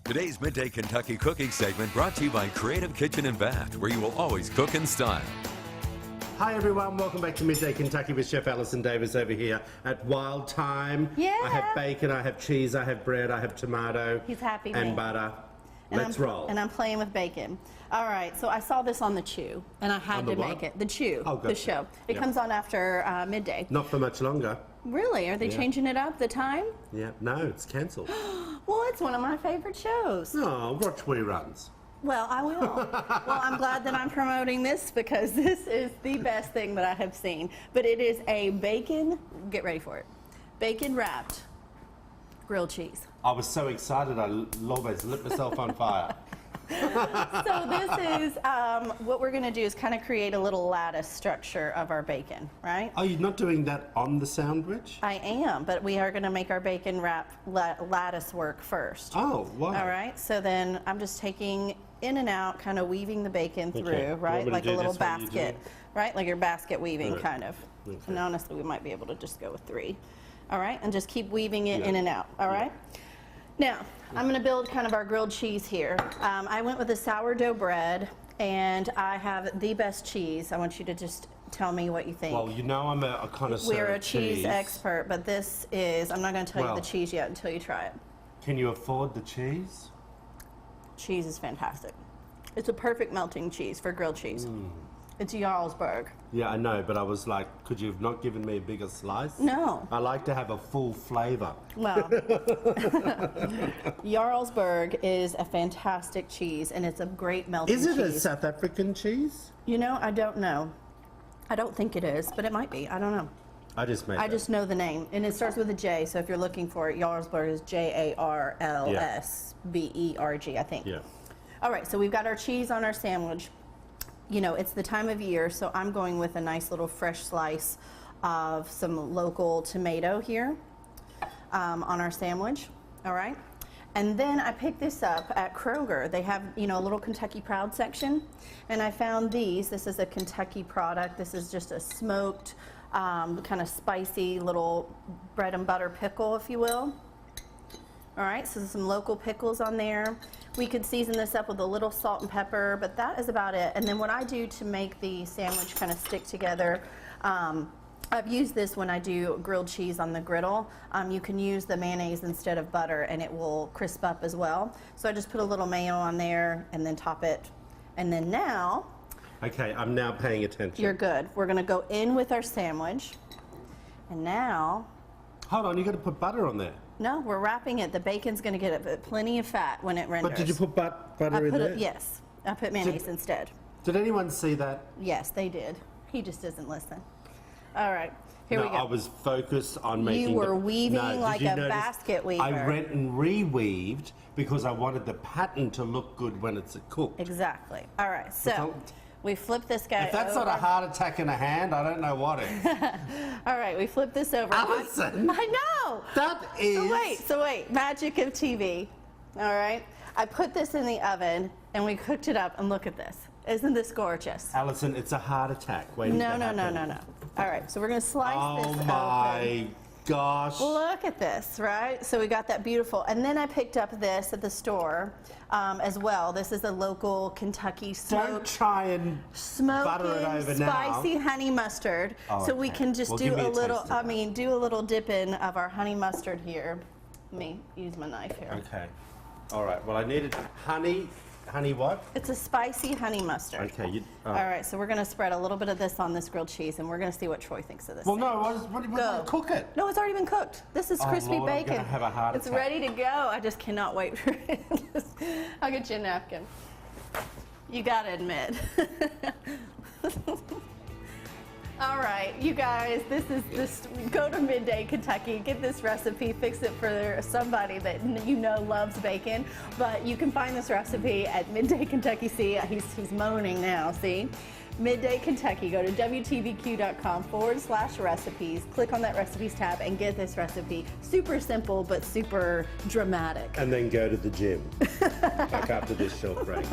Today's Midday Kentucky Cooking segment brought to you by Creative Kitchen and Bath, where you will always cook in style. Hi everyone, welcome back to Midday Kentucky with Chef Allison Davis over here at Wild Thyme. Yeah. I have bacon, I have cheese, I have bread, I have tomato. He's happy and man. butter. Let's roll. And I'm playing with bacon. All right, so I saw this on the Chew, and I had to make it. The Chew, the show. It comes on after midday. Not for much longer. Really? Are they changing it up, the time? Yeah, no, it's cancelled. Well, it's one of my favorite shows. Oh, watch reruns. Well, I will. Well, I'm glad that I'm promoting this because this is the best thing that I have seen. But it is a bacon, get ready for it, bacon wrapped grilled cheese. I was so excited, I almost lit myself on fire. So this is, what we're going to do is kind of create a little lattice structure of our bacon, right? Are you not doing that on the sandwich? I am, but we are going to make our bacon wrap lattice work first. Oh, wow. All right, so then I'm just taking in and out, kind of weaving the bacon through, right? Like a little basket, right? Like your basket weaving, kind of. Okay. And honestly, we might be able to just go with 3. All right, and just keep weaving it in and out, all right? Now, I'm going to build kind of our grilled cheese here. I went with a sourdough bread, and I have the best cheese. I want you to just tell me what you think. Well, you know I'm a connoisseur We're a of cheese expert, but this is, I'm not going to tell you the cheese yet until you try it. Can you afford the cheese? Cheese is fantastic. It's a perfect melting cheese for grilled cheese. It's Jarlsberg. Yeah, I know, but I was like, could you have not given me a bigger slice? No. I like to have a full flavor. Well, Jarlsberg is a fantastic cheese, and it's a great melting cheese. Is it a South African cheese? You know, I don't know. I don't think it is, but it might be. I don't know. I just made I just know the name, and it starts with a J, so if you're looking for it, Jarlsberg is Jarlsberg, I think. Yeah. All right, so we've got our cheese on our sandwich. You know, it's the time of year, so I'm going with a nice little fresh slice of some local tomato here on our sandwich, all right? And then I picked this up at Kroger. They have, you know, a little Kentucky Proud section, and I found these. This is a Kentucky product. This is just a smoked, kind of spicy little bread and butter pickle, if you will. All right, so some local pickles on there. We could season this up with a little salt and pepper, but that is about it. And then what I do to make the sandwich kind of stick together, I've used this when I do grilled cheese on the griddle. You can use the mayonnaise instead of butter, and it will crisp up as well. So I just put a little mayo on there and then top it. And then now... Okay, I'm now paying attention. You're good. We're going to go in with our sandwich. And now... Hold on, you got to put butter on there. No, we're wrapping it. The bacon's going to get plenty of fat when it renders. But did you put butter in there? Yes, I put mayonnaise instead. Did anyone see that? Yes, they did. He just doesn't listen. All right, here we go. I was focused on making. You were weaving like a basket weaver. I went and re-weaved because I wanted the pattern to look good when it's cooked. Exactly. All right, so we flip this guy over. If that's not a heart attack in a hand, I don't know what is. All right, we flip this over. Allison! I know! That is... So wait, magic of TV. All right, I put this in the oven, and we cooked it up, and look at this. Isn't this gorgeous? Allison, it's a heart attack waiting to happen. No. All right, so we're going to slice this open. Oh my gosh. Look at this, right? So we got that beautiful. And then I picked up this at the store as well. This is a local Kentucky smoked. Don't try and butter it over now. Spicy honey mustard. Oh, so we can just do a little, do a little dip in of our honey mustard here. Let me use my knife here. Okay. All right. Well, I needed honey. Honey what? It's a spicy honey mustard. Okay. All right, so we're going to spread a little bit of this on this grilled cheese, and we're going to see what Troy thinks of this. Well, no, we're going to cook it. No, it's already been cooked. This is crispy Lord, bacon. I'm going to have a heart It's attack. ready to go. I just cannot wait for it. I'll get you a napkin. You got to admit. All right, you guys, go to Midday Kentucky, get this recipe, fix it for somebody that you know loves bacon. But you can find this recipe at Midday Kentucky. See, he's moaning now, see? Midday Kentucky, go to WTBQ.com/recipes, click on that recipes tab and get this recipe. Super simple, but super dramatic. And then go to the gym. Back after this short break.